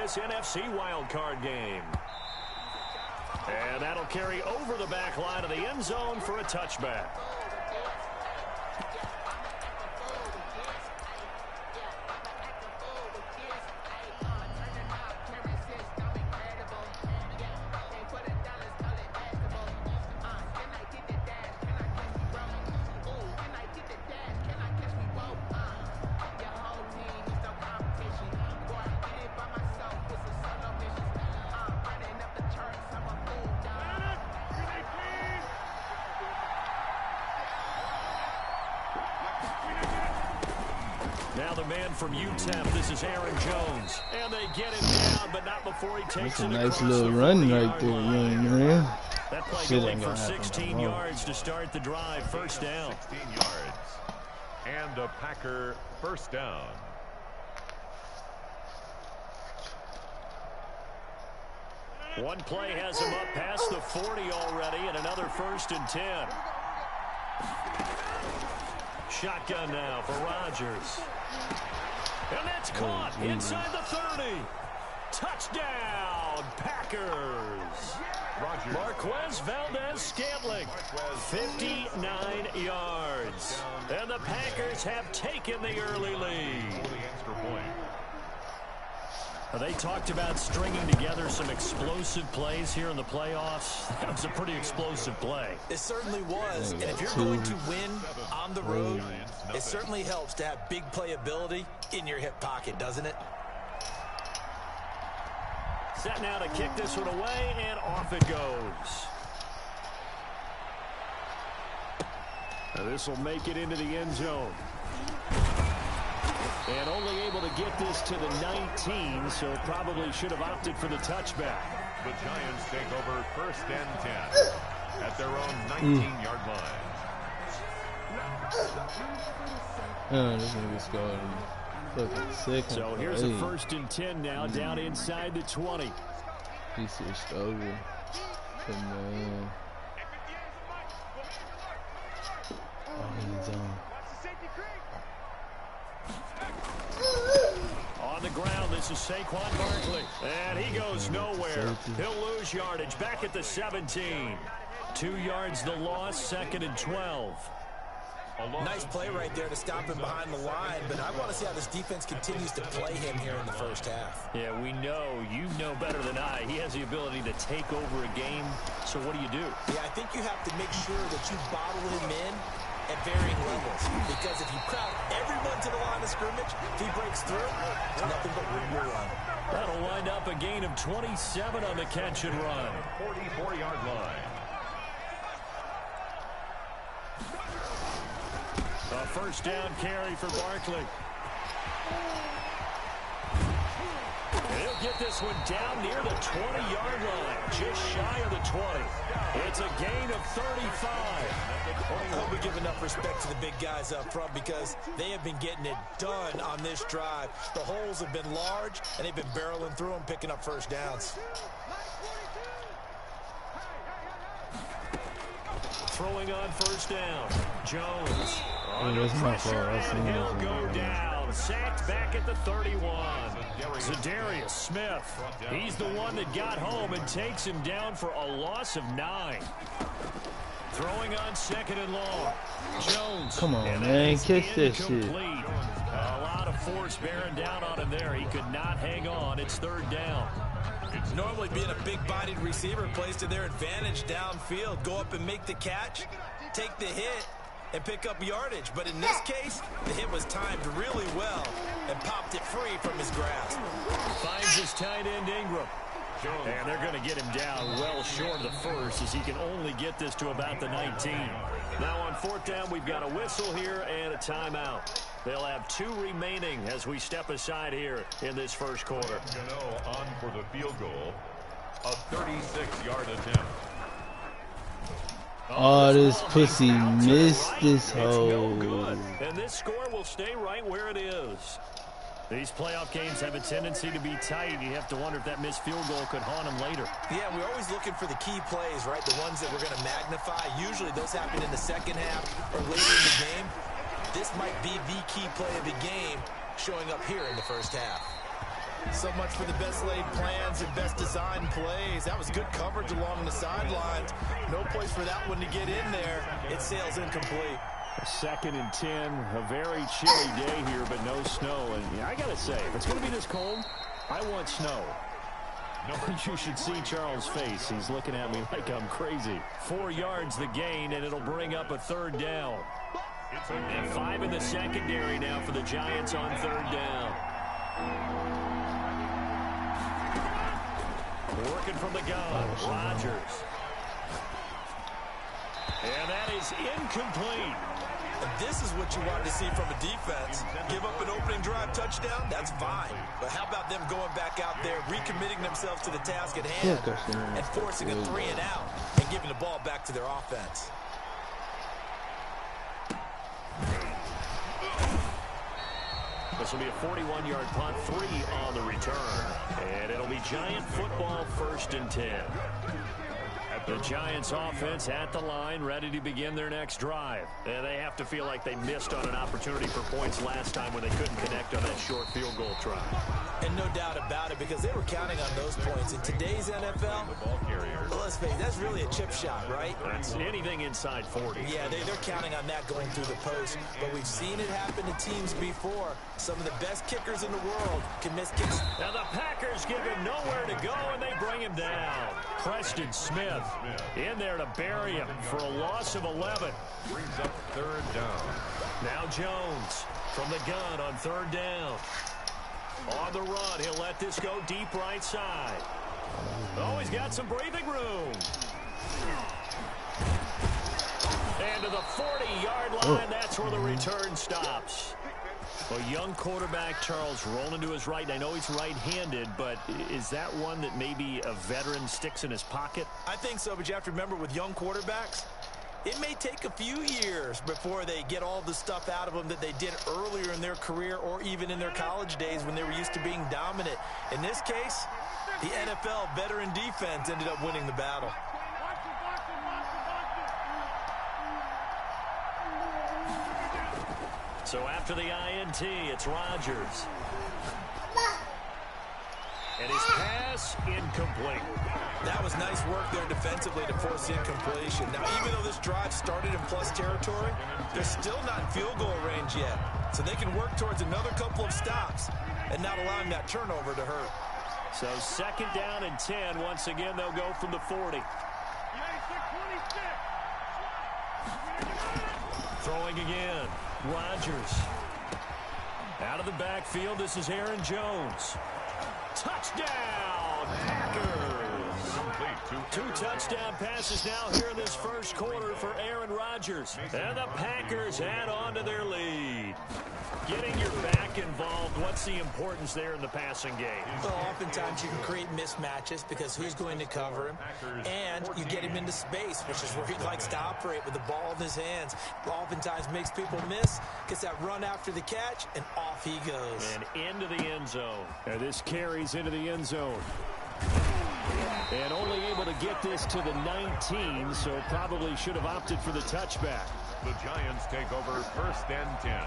this NFC wildcard game. And that'll carry over the back line of the end zone for a touchback. Now the man from UTEP, this is Aaron Jones. And they get him down, but not before he takes it. That's a nice little run right there, young man. That play going for 16 yards to start the drive. First down. 16 yards. And a Packer first down. One play has him up past the 40 already, and another 1st and 10. Shotgun now for Rodgers. And that's caught inside the 30. Touchdown, Packers. Marquez Valdez-Scantling, 59 yards. And the Packers have taken the early lead. They talked about stringing together some explosive plays here in the playoffs. That was a pretty explosive play. It certainly was. And if you're going to win on the road, it certainly helps to have big playability in your hip pocket, doesn't it? Set now to kick this one away, and off it goes. Now this will make it into the end zone. And only able to get this to the 19, so probably should have opted for the touchback. The Giants take over 1st and 10 at their own 19-yard line. Oh, this nigga's going fucking sick. So here's a 1st and 10 now, down inside the 20. He switched over. Come on. Oh, he's on. On the ground, this is Saquon Barkley. And he goes nowhere. He'll lose yardage back at the 17. 2 yards the loss, 2nd and 12. Nice play right there to stop him behind the line, but I want to see how this defense continues to play him here in the first half. Yeah, we know, you know better than I, he has the ability to take over a game. So what do you do? Yeah, I think you have to make sure that you bottle him in at varying levels, because if you crowd everyone to the line of scrimmage, if he breaks through, it's nothing but room to run. That'll wind up a gain of 27 on the catch and run. 44-yard line. A 1st down carry for Barkley. He'll get this one down near the 20-yard line, just shy of the 20. It's a gain of 35. I hope we give enough respect to the big guys up front, because they have been getting it done on this drive. The holes have been large, and they've been barreling through them, picking up 1st downs. Throwing on 1st down. Jones. That's my fault. He'll go down. Sacked back at the 31. Zadarius Smith. He's the one that got home and takes him down for a loss of 9. Throwing on 2nd and long. Jones. Come on, man. Catch that shit. A lot of force bearing down on him there. He could not hang on. It's 3rd down. Normally being a big-bodied receiver plays to their advantage downfield. Go up and make the catch, take the hit, and pick up yardage. But in this case, the hit was timed really well and popped it free from his grasp. Finds his tight end Ingram. And they're going to get him down well short of the 1st, as he can only get this to about the 19. Now on 4th down, we've got a whistle here and a timeout. They'll have 2 remaining as we step aside here in this 1st quarter. Gano on for the field goal. A 36-yard attempt. Oh, this pussy missed this hole. No, and this score will stay right where it is. These playoff games have a tendency to be tight. You have to wonder if that missed field goal could haunt them later. Yeah, we're always looking for the key plays, right? The ones that we're going to magnify. Usually those happen in the 2nd half or later in the game. This might be the key play of the game showing up here in the 1st half. So much for the best laid plans and best designed plays. That was good coverage along the sidelines. No place for that one to get in there. It sails incomplete. 2nd and 10, a very chilly day here, but no snow. And I got to say, if it's going to be this cold, I want snow. You should see Charles' face. He's looking at me like I'm crazy. 4 yards the gain, and it'll bring up a 3rd down. And 5 in the secondary now for the Giants on 3rd down. Working from the gun, Rodgers. And that is incomplete. And this is what you want to see from a defense. Give up an opening drive touchdown, that's fine. But how about them going back out there, recommitting themselves to the task at hand, and forcing a 3-and-out and giving the ball back to their offense. This will be a 41-yard punt, 3 on the return. And it'll be Giant football, 1st and 10. The Giants offense at the line, ready to begin their next drive. And they have to feel like they missed on an opportunity for points last time when they couldn't connect on that short field goal try. And no doubt about it, because they were counting on those points. In today's NFL, well, let's face it, that's really a chip shot, right? That's anything inside 40. Yeah, they're counting on that going through the post. But we've seen it happen to teams before. Some of the best kickers in the world can miss kicks. Now the Packers give him nowhere to go, and they bring him down. Preston Smith in there to bury him for a loss of 11. Brings up 3rd down. Now Jones from the gun on 3rd down. On the run, he'll let this go deep right side. Oh, he's got some breathing room. And to the 40-yard line, that's where the return stops. A young quarterback, Charles, rolling to his right. And I know he's right-handed, but is that one that maybe a veteran sticks in his pocket? I think so, but you have to remember with young quarterbacks, it may take a few years before they get all the stuff out of them that they did earlier in their career or even in their college days when they were used to being dominant. In this case, the NFL veteran defense ended up winning the battle. So after the INT, it's Rodgers. And his pass incomplete. That was nice work there defensively to force incompletion. Now, even though this drive started in plus territory, they're still not in field goal range yet. So they can work towards another couple of stops and not allowing that turnover to hurt. So 2nd down and 10. Once again, they'll go from the 40. Throwing again. Rodgers. Out of the backfield, this is Aaron Jones. Touchdown, Packers. 2 touchdown passes now here in this first quarter for Aaron Rodgers. And the Packers add on to their lead. Getting your back involved, what's the importance there in the passing game? Well, oftentimes you can create mismatches because who's going to cover him, and you get him into space, which is where he likes to operate with the ball in his hands. Oftentimes makes people miss, gets that run after the catch, and off he goes. And into the end zone. And this carries into the end zone. And only able to get this to the 19, so probably should have opted for the touchback. The Giants take over 1st and 10.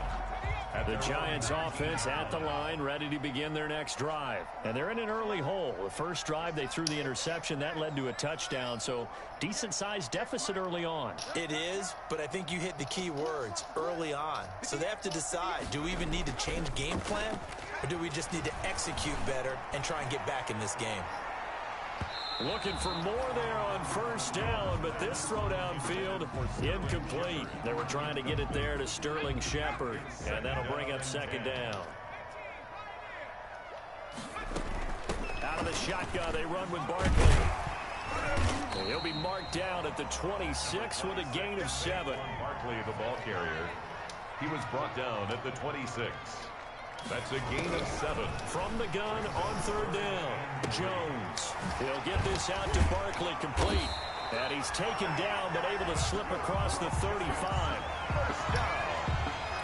The Giants offense at the line, ready to begin their next drive. And they're in an early hole. The first drive, they threw the interception. That led to a touchdown, so decent-sized deficit early on. It is, but I think you hit the key words, early on. So they have to decide, do we even need to change game plan, or do we just need to execute better and try and get back in this game? Looking for more there on 1st down, but this throw downfield incomplete. They were trying to get it there to Sterling Shepard, and that'll bring up 2nd down. Out of the shotgun, they run with Barkley. And he'll be marked down at the 26 with a gain of 7. Barkley, the ball carrier. He was brought down at the 26. That's a gain of 7. From the gun on 3rd down, Jones. He'll get this out to Barkley complete. And he's taken down, but able to slip across the 35.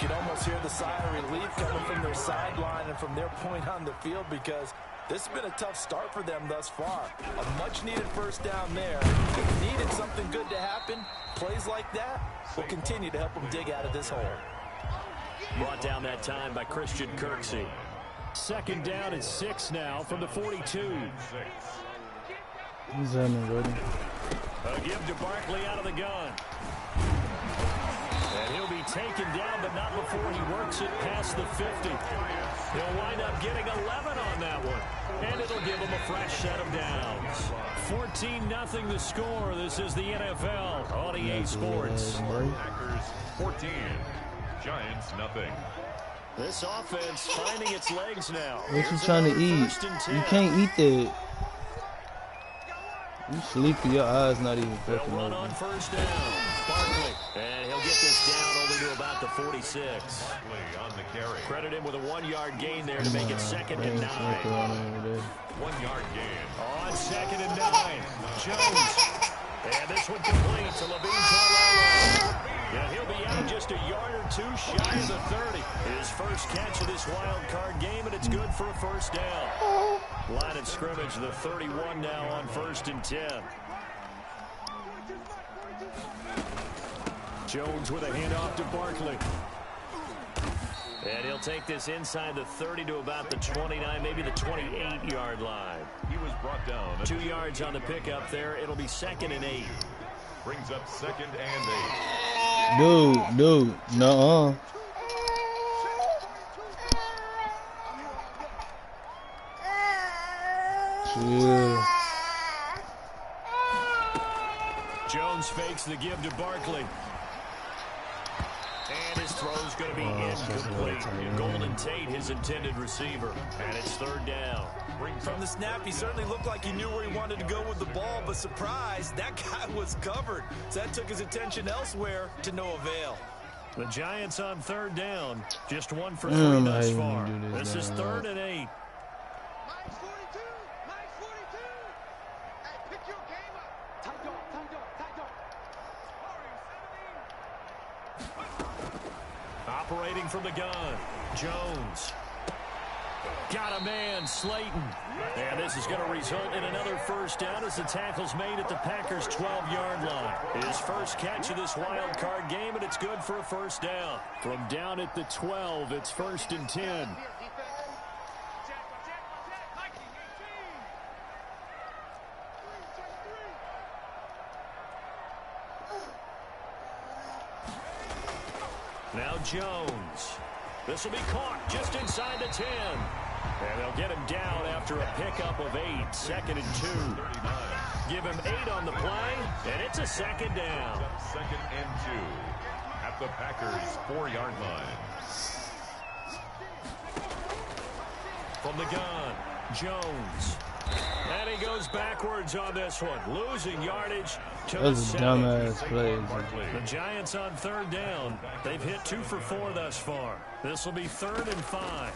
You can almost hear the sigh of relief coming from their sideline and from their point on the field, because this has been a tough start for them thus far. A much-needed 1st down there. They needed something good to happen. Plays like that will continue to help them dig out of this hole. Brought down that time by Christian Kirksey. Second down and 6 now from the 42. He's ready. A give to Barkley out of the gun. And he'll be taken down, but not before he works it past the 50. He'll wind up getting 11 on that one. And it'll give him a fresh set of downs. 14-0 the score. This is the NFL on EA Sports. Packers 14. Giants nothing. This offense finding its legs now. What you trying to eat? You can't eat that. You sleepy, your eyes not even fucking They'll run open. on first down. Barkley. And he'll get this down only to about the 46. Barkley on the carry. Credit him with a 1-yard gain there to make it 2nd and 9. 1-yard gain. On 2nd and 9. Jones. And this one complete to Levine. And he'll be out just a yard or two shy of the 30. His first catch of this wild card game, and it's good for a first down. Line of scrimmage, the 31 now on 1st and 10. Jones with a handoff to Barkley. And he'll take this inside the 30 to about the 29, maybe the 28-yard line. He was brought down. 2 yards on the pickup there. It'll be 2nd and 8. Brings up 2nd and 8. Dude, nuh-uh. Yeah. Jones fakes the give to Barkley. And his throw's going to be incomplete. Golden Tate, his intended receiver. And it's 3rd down. From the snap, he certainly looked like he knew where he wanted to go with the ball, but surprise, that guy was covered. So that took his attention elsewhere to no avail. The Giants on 3rd down. Just 1 for 3 thus far. This is 3rd and 8. Operating from the gun, Jones. Got a man, Slayton. And this is going to result in another first down as the tackle's made at the Packers' 12-yard line. His first catch of this wild card game, and it's good for a first down. From down at the 12, it's 1st and 10. Now Jones. This will be caught just inside the 10. And they'll get him down after a pickup of 8. 2nd and 2. Give him 8 on the play, and it's a 2nd down. 2nd and 2 at the Packers' 4-yard line. From the gun, Jones. And he goes backwards on this one, losing yardage to the 7. Dumbass play. The Giants on 3rd down. They've hit 2 for 4 thus far. This will be 3rd and 5.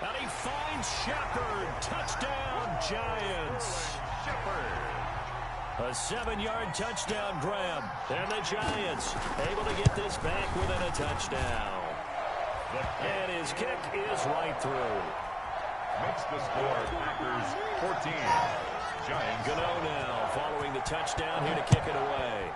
And he finds Shepard. Touchdown, Giants. Shepard. A 7-yard touchdown grab. And the Giants able to get this back within a touchdown. And his kick is right through. Makes the score Packers 14. Giants. Gano now following the touchdown here to kick it away.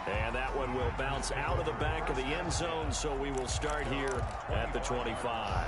And that one will bounce out of the back of the end zone, so we will start here at the 25.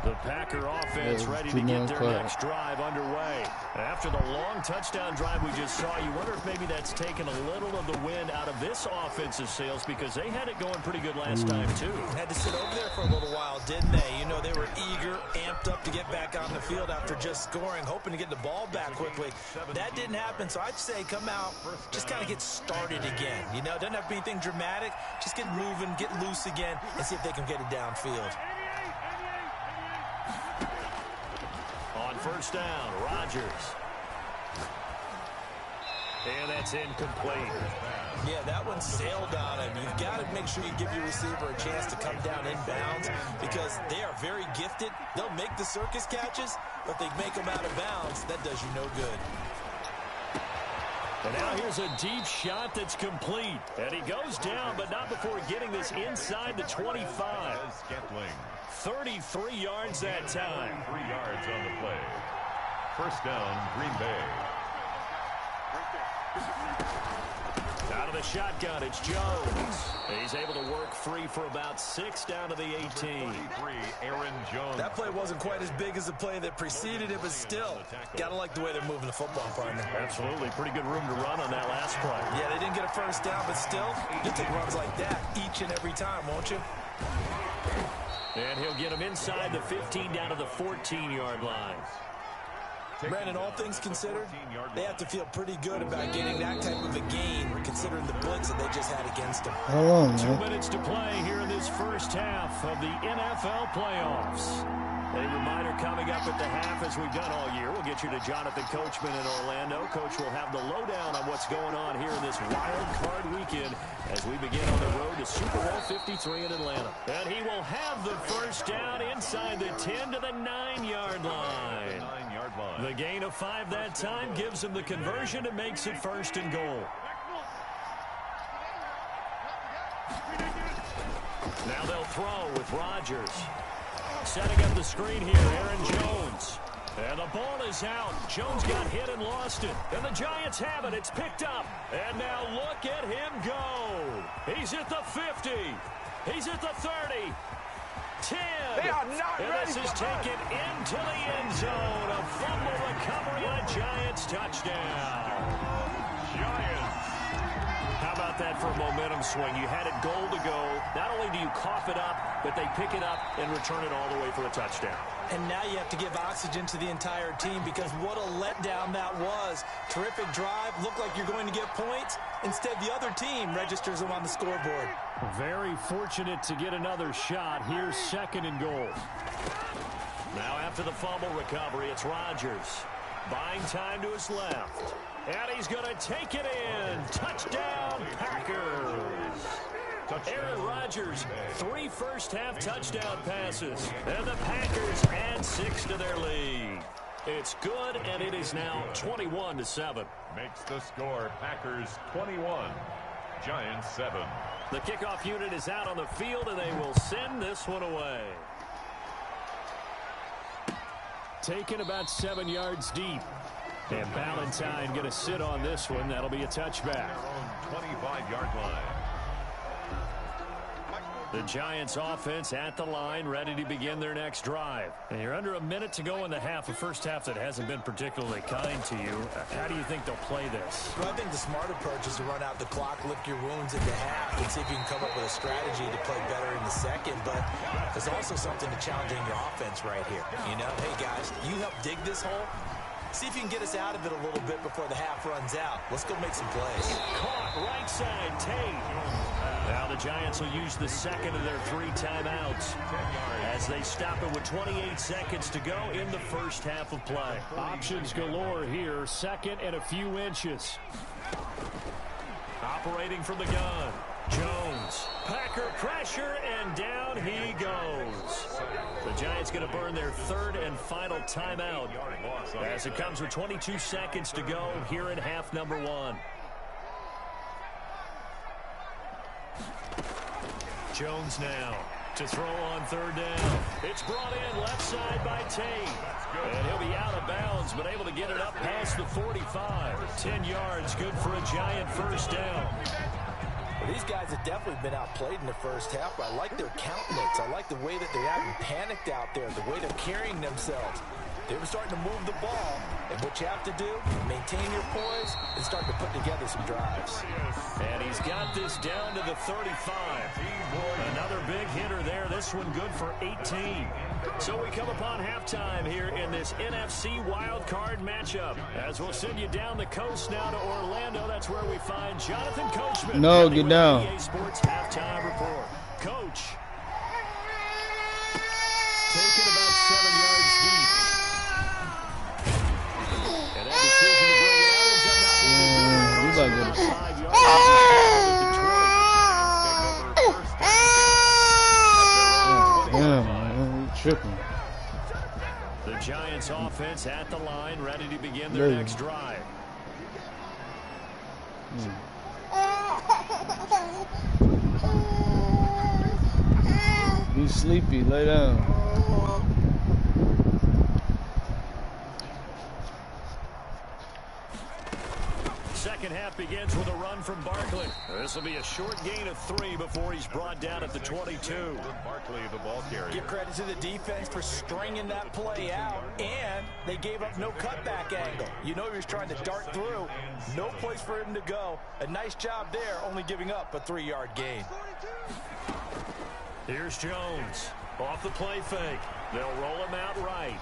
The Packer offense ready to get their next drive underway. After the long touchdown drive we just saw, you wonder if maybe that's taken a little of the wind out of this offensive sails, because they had it going pretty good last time, too. Had to sit over there for a little while, didn't they? You know, they were eager, amped up to get back on the field after just scoring, hoping to get the ball back quickly. That didn't happen, so I'd say come out, just kind of get started again. You know, doesn't have to be anything dramatic. Just get moving, get loose again, and see if they can get it downfield. On first down, Rodgers. And that's incomplete. Yeah, that one sailed on him. You've got to make sure you give your receiver a chance to come down inbounds, because they are very gifted. They'll make the circus catches, but they make them out of bounds. That does you no good. And now here's a deep shot that's complete. And he goes down, but not before getting this inside the 25. 33 yards that time. 3 yards on the play. First down, Green Bay. Out of the shotgun, it's Jones. He's able to work free for about 6 down to the 18. Aaron Jones. That play wasn't quite as big as the play that preceded it, but still, got to like the way they're moving the football, partner. Absolutely. Pretty good room to run on that last play. Yeah, they didn't get a first down, but still, you'll take runs like that each and every time, won't you? And he'll get him inside the 15 down to the 14-yard line. Brandon, all things considered, they have to feel pretty good about getting that type of a gain, considering the blitz that they just had against them. Hold on, 2 minutes to play here in this first half of the NFL playoffs. A reminder coming up at the half, as we've done all year. We'll get you to Jonathan Coachman in Orlando. Coach will have the lowdown on what's going on here in this wild card weekend as we begin on the road to Super Bowl 53 in Atlanta. And he will have the first down inside the 10 to the 9-yard line. The gain of 5 that time gives him the conversion and makes it first and goal. Now they'll throw with Rodgers. Setting up the screen here, Aaron Jones. And the ball is out. Jones got hit and lost it. And the Giants have it. It's picked up. And now look at him go. He's at the 50. He's at the 30. 10. They are not and ready. This is taken into the end zone. A fumble recovery and a Giants touchdown. Giants. How about that for a momentum swing? You had it goal to go. Not only do you cough it up, but they pick it up and return it all the way for a touchdown. And now you have to give oxygen to the entire team, because what a letdown that was. Terrific drive. Looked like you're going to get points. Instead, the other team registers them on the scoreboard. Very fortunate to get another shot. Here's second and goal. Now after the fumble recovery, it's Rodgers. Buying time to his left. And he's going to take it in. Touchdown, Packers. Aaron Rodgers, 3 first-half touchdown passes. And the Packers add 6 to their lead. It's good, and it is now 21-7. Makes the score Packers 21, Giants 7. The kickoff unit is out on the field, and they will send this one away. Taken about 7 yards deep. And Valentine going to sit on this one. That'll be a touchback. 25-yard line. The Giants offense at the line, ready to begin their next drive. And you're under a minute to go in the half, a first half that hasn't been particularly kind to you. How do you think they'll play this? Well, I think the smart approach is to run out the clock, lick your wounds at the half, and see if you can come up with a strategy to play better in the second. But there's also something to challenging your offense right here. You know, hey, guys, you help dig this hole. See if you can get us out of it a little bit before the half runs out. Let's go make some plays. Caught right side, Tate. Now the Giants will use the second of their 3 timeouts as they stop it with 28 seconds to go in the first half of play. Options galore here, second and a few inches. Operating from the gun, Jones. Packer pressure, and down he goes. The Giants going to burn their 3rd and final timeout as it comes with 22 seconds to go here in half number 1. Jones now to throw on 3rd down. It's brought in left side by Tate. And he'll be out of bounds, but able to get it up past the 45. 10 yards, good for a Giant first down. Well, these guys have definitely been outplayed in the first half. I like their countenance. I like the way that they're having panicked out there, the way they're carrying themselves. They were starting to move the ball, and what you have to do, maintain your poise and start to put together some drives. And he's got this down to the 35. Another big hitter there. This one good for 18. So we come upon halftime here in this NFC wildcard matchup. As we'll send you down the coast now to Orlando. That's where we find Jonathan Coachman. No, get down. EA Sports halftime report. Coach. Taken about 7 yards deep. And that decision to bring it out is up. You about to get 5 yards. Tripping. The Giants offense at the line, ready to begin their next drive. Be sleepy, lay down. second half begins with a run from Barkley. This will be a short gain of 3 before he's brought down at the 22. Barkley, the ball carrier. Give credit to the defense for stringing that play out, and they gave up no cutback angle. You know he was trying to dart through. No place for him to go. A nice job there, only giving up a 3-yard gain. Here's Jones. Off the play fake. They'll roll him out right.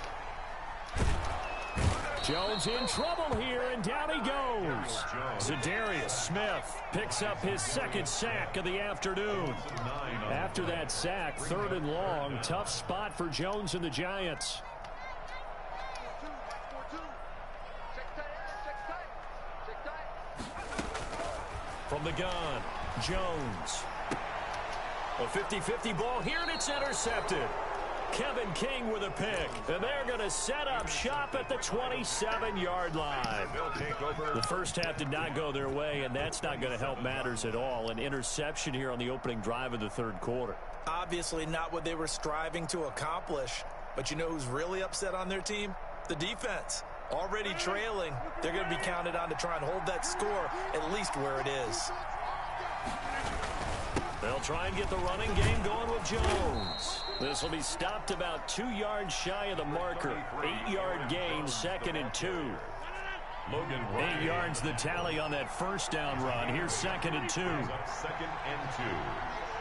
Jones in trouble here, and down he goes. Zadarius Smith picks up his second sack of the afternoon. After that sack, 3rd and long. Tough spot for Jones and the Giants. From the gun, Jones. A 50-50 ball here, and it's intercepted. Kevin King with a pick, and they're going to set up shop at the 27-yard line. The first half did not go their way, and that's not going to help matters at all. An interception here on the opening drive of the 3rd quarter. Obviously not what they were striving to accomplish, but you know who's really upset on their team? The defense. Already trailing, they're going to be counted on to try and hold that score at least where it is. They'll try and get the running game going with Jones. This will be stopped about 2 yards shy of the marker. 8-yard gain, 2nd and 2. 8 yards the tally on that first down run. Here's 2nd and 2. 2nd and 2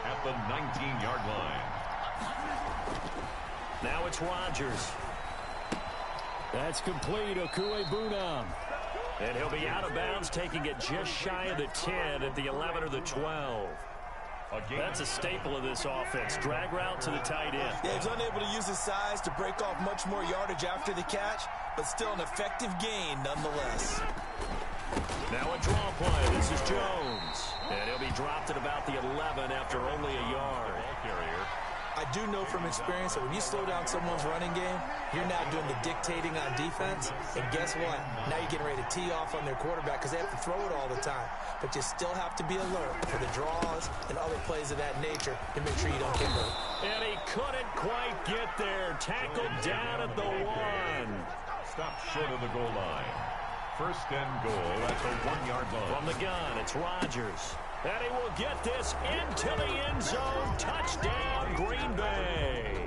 at the 19-yard line. Now it's Rodgers. That's complete. Okuebunam. And he'll be out of bounds, taking it just shy of the 10 at the 11 or the 12. That's a staple of this offense. Drag route to the tight end. Yeah, he's unable to use his size to break off much more yardage after the catch, but still an effective gain nonetheless. Now a draw play. This is Jones. And he'll be dropped at about the 11 after only a yard. I do know from experience that when you slow down someone's running game, you're now doing the dictating on defense. And guess what? Now you're getting ready to tee off on their quarterback because they have to throw it all the time. But you still have to be alert for the draws and other plays of that nature to make sure you don't get hurt. And he couldn't quite get there. Tackled down at the 1. Stopped short of the goal line. 1st and goal at the 1-yard line. From the gun, it's Rodgers. And he will get this into the end zone. Touchdown, Green Bay.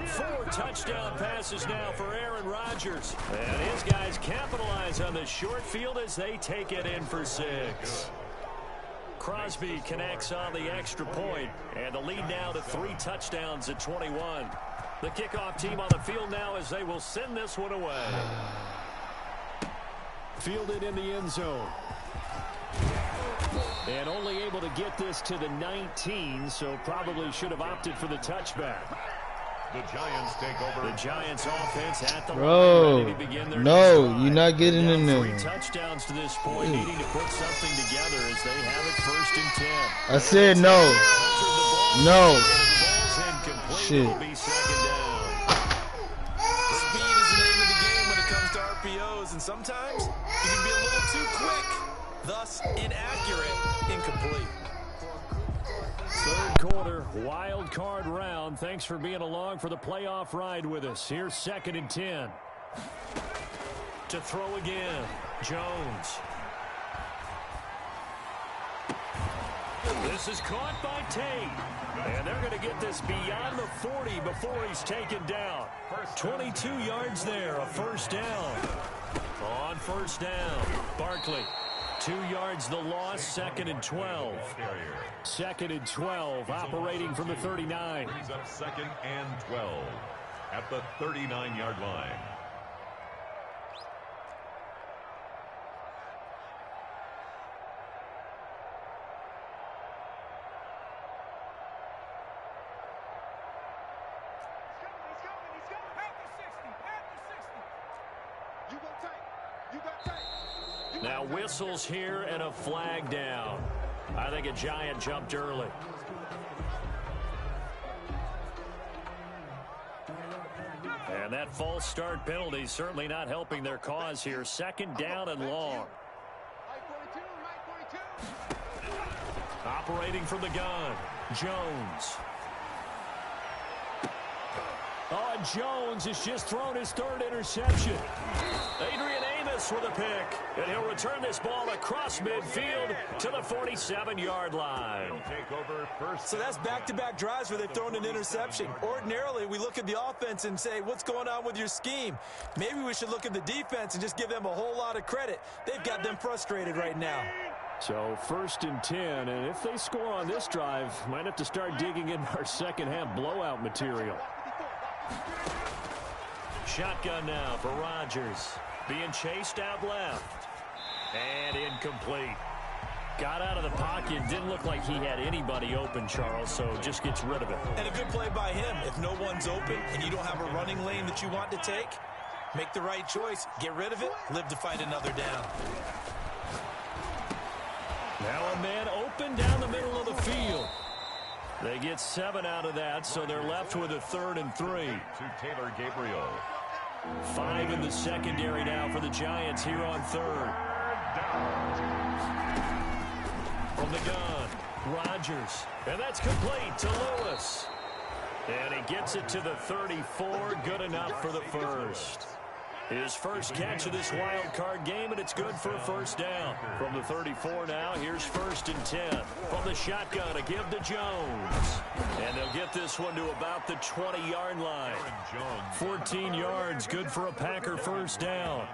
4 touchdown passes now for Aaron Rodgers. And his guys capitalize on the short field as they take it in for 6. Crosby connects on the extra point, and the lead now to 3 touchdowns at 21. The kickoff team on the field now as they will send this one away. Fielded in the end zone. And only able to get this to the 19, so probably should have opted for the touchback. The Giants take over. The Giants offense at the line, ready to begin their you're not getting in there. 3 touchdowns to this point, needing to put something together as they have it 1st and 10. I said no. No. Shit. Will be 2nd down. Speed is the name of the game when it comes to RPOs, and sometimes you can be a little too quick. Thus, inaccurate, incomplete. 3rd quarter, wild card round. Thanks for being along for the playoff ride with us. Here's 2nd and 10. To throw again, Jones. This is caught by Tate. And they're going to get this beyond the 40 before he's taken down. 22 yards there, a 1st down. On 1st down, Barkley. 2 yards the loss, 2nd and 12. 2nd and 12, operating from the 39. Brings up 2nd and 12 at the 39-yard line. Now whistles here and a flag down. I think a Giant jumped early. And that false start penalty certainly not helping their cause here. 2nd down and long. Operating from the gun, Jones. Oh, Jones has just thrown his 3rd interception. Adrian Amos Lewis with a pick. And he'll return this ball across midfield to the 47-yard line. Take over first. So that's back-to-back drives where they've thrown an interception. Ordinarily, we look at the offense and say, what's going on with your scheme? Maybe we should look at the defense and just give them a whole lot of credit. They've got them frustrated right now. So 1st and 10, and if they score on this drive, might have to start digging in our second-half blowout material. Shotgun now for Rodgers. Being chased out left. And incomplete. Got out of the pocket. Didn't look like he had anybody open, Charles, so just gets rid of it. And a good play by him. If no one's open and you don't have a running lane that you want to take, make the right choice. Get rid of it. Live to fight another down. Now a man open down the middle of the field. They get 7 out of that, so they're left with a 3rd and 3. To Taylor Gabriel. 5 in the secondary now for the Giants here on 3rd. From the gun, Rodgers. And that's complete to Lewis. And he gets it to the 34. Good enough for the first. His first catch of this wild card game, and it's good for a first down. From the 34 now, here's 1st and 10. From the shotgun, a give to Jones. And they'll get this one to about the 20-yard line. 14 yards, good for a Packer first down.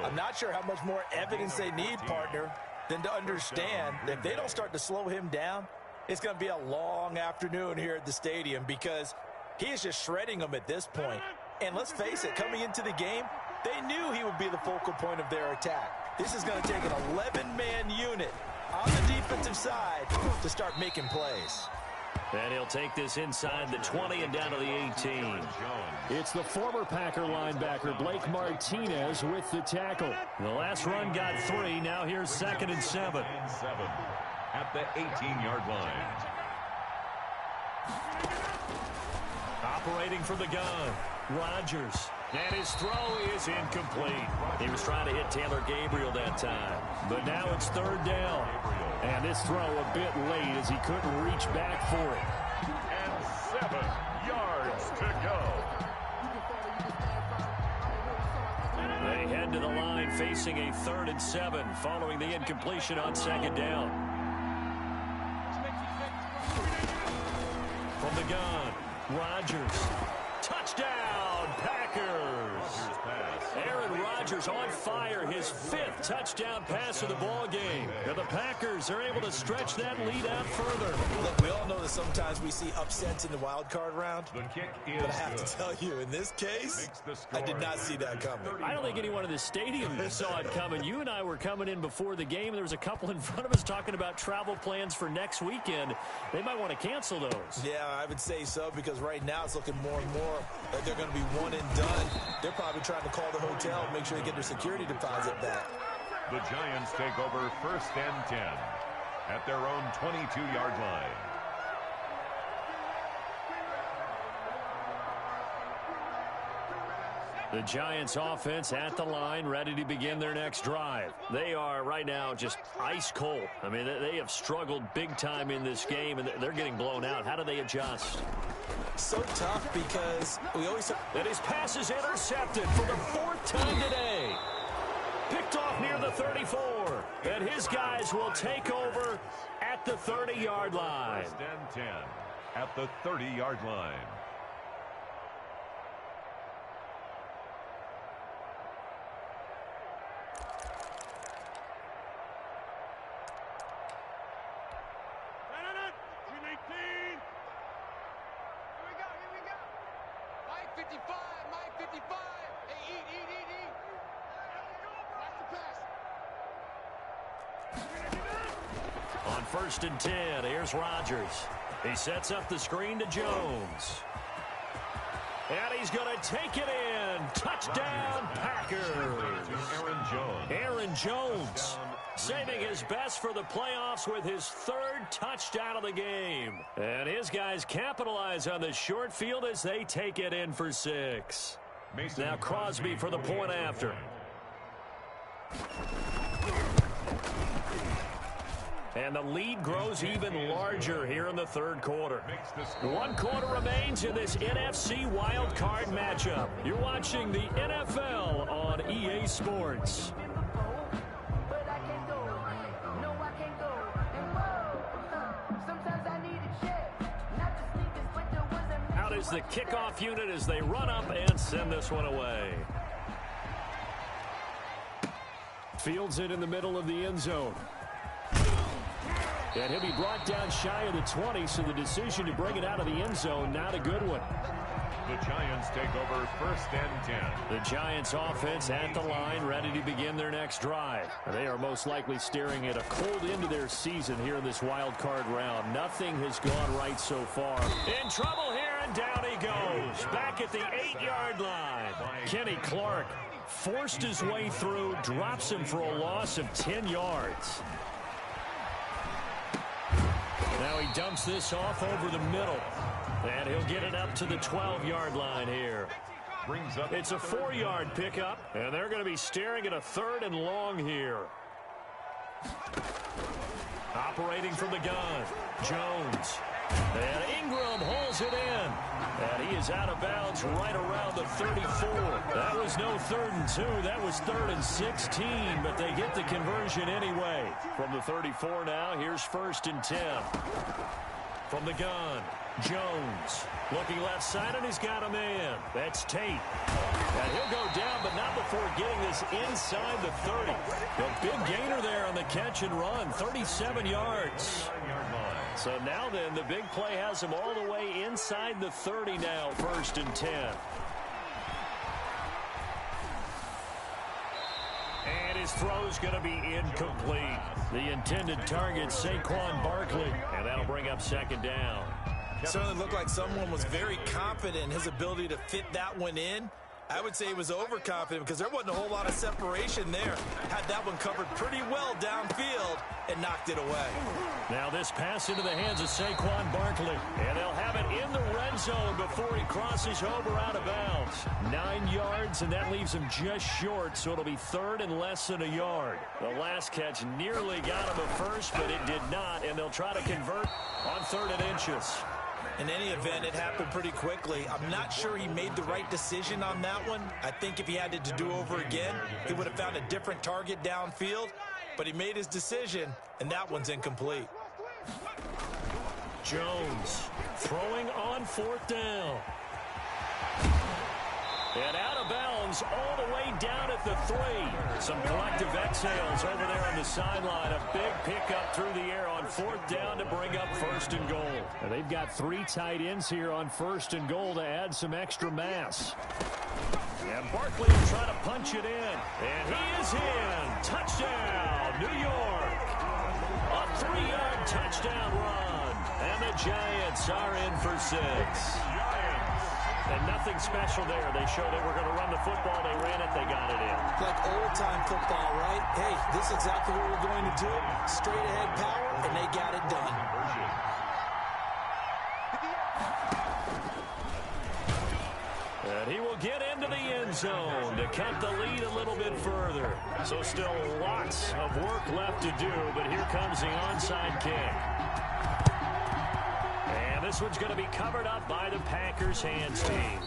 I'm not sure how much more evidence they need, partner, than to understand that if they don't start to slow him down, it's going to be a long afternoon here at the stadium because he is just shredding them at this point. And let's face it, coming into the game, they knew he would be the focal point of their attack. This is going to take an 11-man unit on the defensive side to start making plays. And he'll take this inside the 20 and down to the 18. It's the former Packer linebacker Blake Martinez with the tackle. The last run got 3. Now here's 2nd and 7. At the 18-yard line. Operating from the gun, Rodgers. And his throw is incomplete. He was trying to hit Taylor Gabriel that time. But now it's 3rd down. And this throw a bit late as he couldn't reach back for it. And 7 yards to go. They head to the line facing a 3rd and 7 following the incompletion on 2nd down. From the gun, Rodgers. Touchdown, Packers. Aaron Rodgers on fire, his 5th touchdown pass of the ball game. And the Packers are able to stretch that lead out further. Look, we all know that sometimes we see upsets in the wild card round. The kick is but I have to tell you, in this case, I did not see that coming. I don't think anyone in the stadium saw it coming. You and I were coming in before the game. There was a couple in front of us talking about travel plans for next weekend. They might want to cancel those. Yeah, I would say so because right now it's looking more and more like they're going to be one and done. They're probably trying to call the hotel, make sure they get their security deposit back. The Giants take over 1st and 10 at their own 22-yard line. The Giants offense at the line, ready to begin their next drive. They are right now just ice cold. I mean, they have struggled big time in this game, and they're getting blown out. How do they adjust? So tough because we always... And his pass is intercepted for the 4th time today. Picked off near the 34. And his guys will take over at the 30-yard line. 1st and 10 at the 30-yard line. On 1st and 10, here's Rodgers. He sets up the screen to Jones. And he's going to take it in. Touchdown, Packers. Aaron Jones saving his best for the playoffs with his 3rd touchdown of the game. And his guys capitalize on the short field as they take it in for 6. Now Crosby for the point after. And the lead grows even larger here in the 3rd quarter. 1 quarter remains in this NFC wildcard matchup. You're watching the NFL on EA Sports. Out is the kickoff unit as they run up and send this one away. Fields it in the middle of the end zone. And he'll be brought down shy of the 20, so the decision to bring it out of the end zone, not a good one. The Giants take over 1st and 10. The Giants offense at the line, ready to begin their next drive. They are most likely staring at a cold end to their season here in this wild card round. Nothing has gone right so far. In trouble here, and down he goes. Back at the 8-yard line. Kenny Clark forced his way through, drops him for a loss of 10 yards. Now he dumps this off over the middle. And he'll get it up to the 12-yard line here. It's a 4-yard pickup, and they're going to be staring at a 3rd and long here. Operating from the gun, Jones. And Ingram holds it in. And he is out of bounds right around the 34. That was no 3rd and 2. That was 3rd and 16, but they get the conversion anyway. From the 34 now, here's 1st and 10. From the gun, Jones looking left side, and he's got a man. That's Tate. And he'll go down, but not before getting this inside the 30. A big gainer there on the catch and run, 37 yards. So now then, the big play has him all the way inside the 30 now, 1st and 10. And his throw's going to be incomplete. The intended target, Saquon Barkley. And that'll bring up 2nd down. Certainly looked like someone was very confident in his ability to fit that one in. I would say he was overconfident because there wasn't a whole lot of separation there. Had that one covered pretty well downfield and knocked it away. Now this pass into the hands of Saquon Barkley. And they'll have it in the red zone before he crosses over out of bounds. 9 yards, and that leaves him just short, so it'll be 3rd and less than a yard. The last catch nearly got him a first, but it did not, and they'll try to convert on 3rd and inches. In any event, it happened pretty quickly. I'm not sure he made the right decision on that one. I think if he had to do over again, he would have found a different target downfield. But he made his decision, and that one's incomplete. Jones throwing on 4th down. And out of bounds all the way down at the 3. Some collective exhales over there on the sideline. A big pickup through the air on 4th down to bring up 1st and goal. And they've got 3 tight ends here on 1st and goal to add some extra mass. And Barkley will try to punch it in. And he is in. Touchdown, New York. A 3-yard touchdown run. And the Giants are in for 6. And nothing special there. They showed they were going to run the football. They ran it. They got it in. Like old-time football, right? Hey, this is exactly what we're going to do. Straight-ahead power, and they got it done. And he will get into the end zone to cut the lead a little bit further. So still lots of work left to do, but here comes the onside kick. And this one's going to be covered up by the Packers hands team.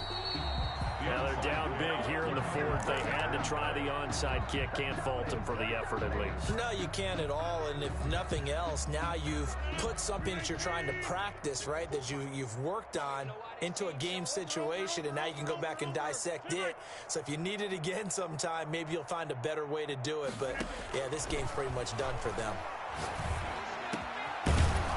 Now they're down big here in the 4th. They had to try the onside kick. Can't fault them for the effort at least. No, you can't at all. And if nothing else, now you've put something that you're trying to practice, right, that you've worked on into a game situation, and now you can go back and dissect it. So if you need it again sometime, maybe you'll find a better way to do it. But, yeah, this game's pretty much done for them.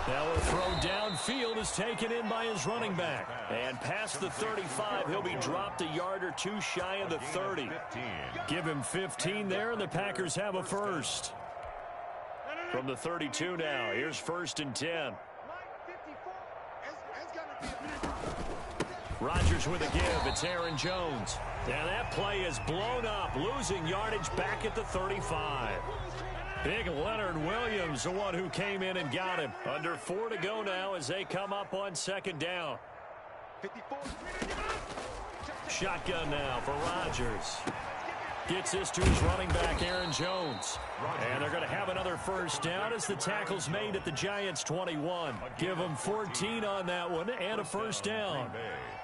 Now a throw downfield is taken in by his running back. And past the 35, he'll be dropped a yard or two shy of the 30. Give him 15 there, and the Packers have a first. From the 32 now, here's 1st and 10. Rodgers with a give. It's Aaron Jones. Now that play is blown up, losing yardage back at the 35. Big Leonard Williams, the one who came in and got him. Under 4 to go now as they come up on 2nd down. Shotgun now for Rodgers. Gets this to his running back, Aaron Jones. And they're going to have another first down as the tackle's made at the Giants' 21. Give them 14 on that one and a first down.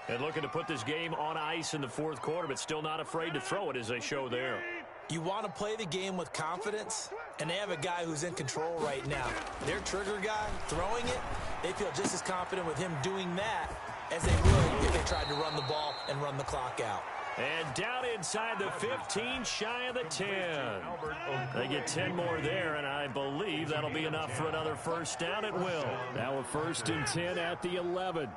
And looking to put this game on ice in the 4th quarter, but still not afraid to throw it as they show there. You want to play the game with confidence, and they have a guy who's in control right now. Their trigger guy, throwing it, they feel just as confident with him doing that as they would if they tried to run the ball and run the clock out. And down inside the 15, shy of the 10. They get 10 more there, and I believe that'll be enough for another first down. It will. Now a 1st and 10 at the 11.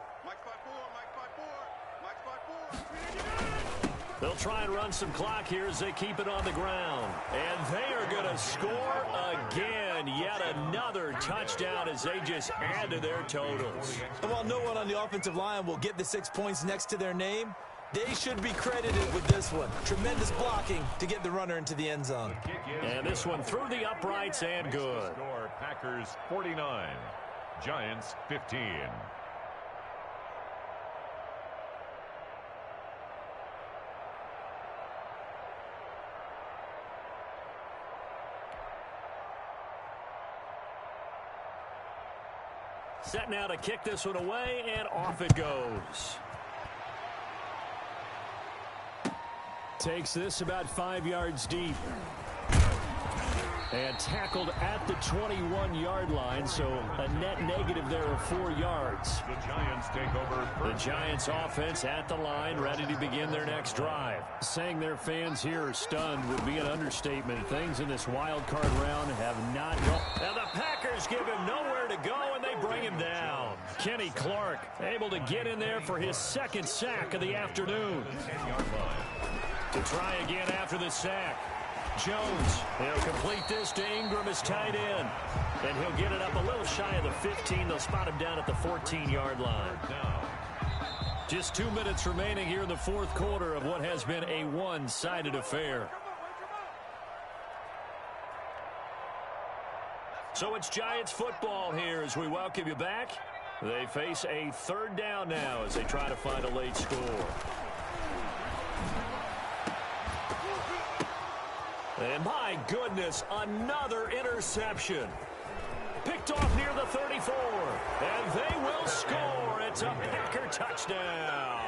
They'll try and run some clock here as they keep it on the ground. And they are going to score again. Yet another touchdown as they just add to their totals. And while no one on the offensive line will get the 6 points next to their name, they should be credited with this one. Tremendous blocking to get the runner into the end zone. And this one through the uprights and good. Packers 49, Giants 15. Set now to kick this one away, and off it goes. Takes this about 5 yards deep. And tackled at the 21-yard line, so a net negative there of 4 yards. The Giants take over. The Giants offense at the line, ready to begin their next drive. Saying their fans here are stunned would be an understatement. Things in this wild card round have not gone. Now the Packers give him nowhere to go, and they bring him down. Kenny Clark able to get in there for his 2nd sack of the afternoon. 10-yard line. To try again after the sack. Jones, he'll complete this to Ingram as tight end. And he'll get it up a little shy of the 15. They'll spot him down at the 14-yard line. Just 2 minutes remaining here in the 4th quarter of what has been a one-sided affair. So it's Giants football here as we welcome you back. They face a 3rd down now as they try to find a late score. And my goodness, another interception. Picked off near the 34. And they will score. It's a Packer touchdown.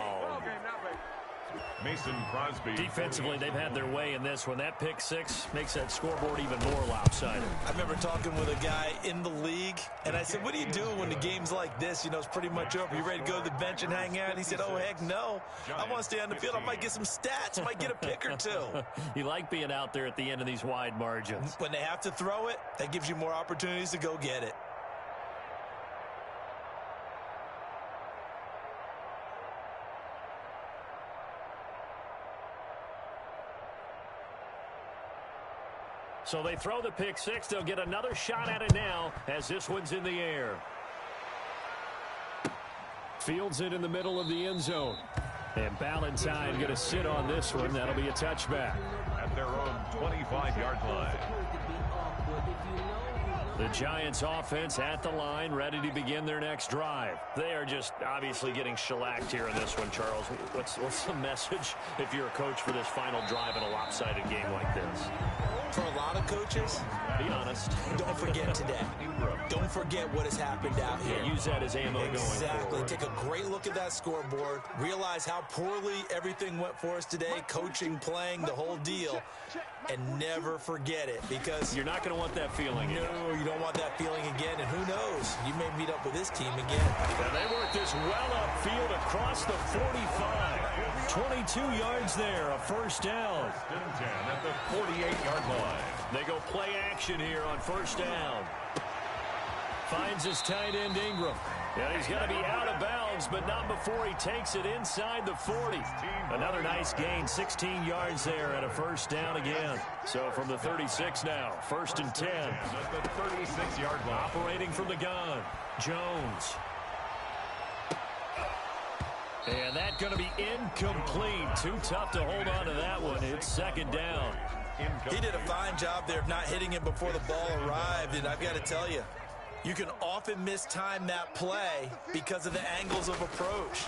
Mason Crosby. Defensively, they've had their way in this one. That pick 6 makes that scoreboard even more lopsided. I remember talking with a guy in the league, and I said, what do you do when the game's like this? You know, it's pretty much over. You ready to go to the bench and hang out? He said, oh, heck no. I want to stay on the field. I might get some stats. I might get a pick or 2. You like being out there at the end of these wide margins. When they have to throw it, that gives you more opportunities to go get it. So they throw the pick 6. They'll get another shot at it now as this one's in the air. Fields it in the middle of the end zone. And Ballantyne going to sit on this one. That'll be a touchback. At their own 25-yard line. The Giants offense at the line, ready to begin their next drive. They are just obviously getting shellacked here in this one, Charles. What's the message if you're a coach for this final drive in a lopsided game like this? For a lot of coaches, be honest. Don't forget today. Don't forget what has happened out here. Yeah, use that as ammo going forward. Exactly. Take a great look at that scoreboard. Realize how poorly everything went for us today. Coaching, playing, the whole deal. And never forget it, because you're not going to want that feeling again. No, you don't want that feeling again. And who knows? You may meet up with this team again. And they work this well upfield across the 45. 22 yards there, a first down. 10 at the 48-yard line. They go play action here on first down. Finds his tight end Ingram. And he's got to be out of bounds, but not before he takes it inside the 40. Another nice gain, 16 yards there and a first down again. So from the 36 now, 1st and 10. At the 36-yard line. Operating from the gun, Jones. And that's going to be incomplete. Too tough to hold on to that one. It's 2nd down. He did a fine job there of not hitting him before the ball arrived, and I've got to tell you, you can often mistime that play because of the angles of approach.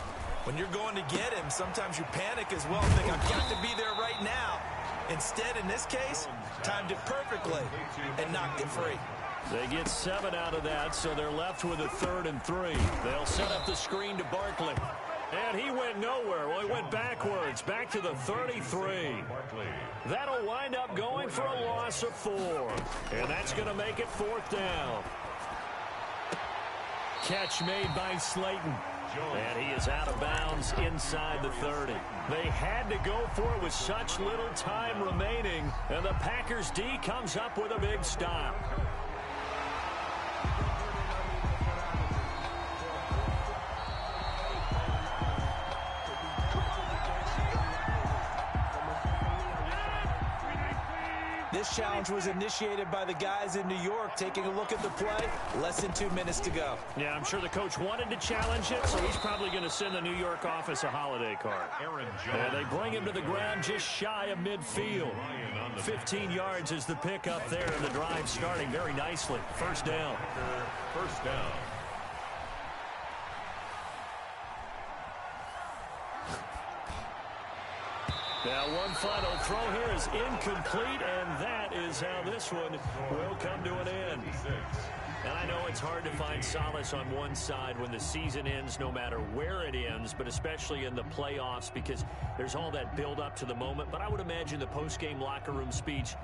When you're going to get him, sometimes you panic as well, think, I've got to be there right now. Instead, in this case, timed it perfectly and knocked it free. They get 7 out of that, so they're left with a 3rd and 3. They'll set up the screen to Barkley. And he went nowhere. Well, he went backwards, back to the 33. That'll wind up going for a loss of 4. And that's going to make it 4th down. Catch made by Slayton. And he is out of bounds inside the 30. They had to go for it with such little time remaining. And the Packers D comes up with a big stop. This challenge was initiated by the guys in New York. Taking a look at the play, less than 2 minutes to go. Yeah, I'm sure the coach wanted to challenge it, so he's probably going to send the New York office a holiday card. And they bring him to the ground just shy of midfield. 15 yards is the pickup there, and the drive starting very nicely. 1st down. 1st down. Now one final throw here is incomplete, and that is how this one will come to an end. And I know it's hard to find solace on one side when the season ends, no matter where it ends, but especially in the playoffs, because there's all that build up to the moment. But I would imagine the post-game locker room speech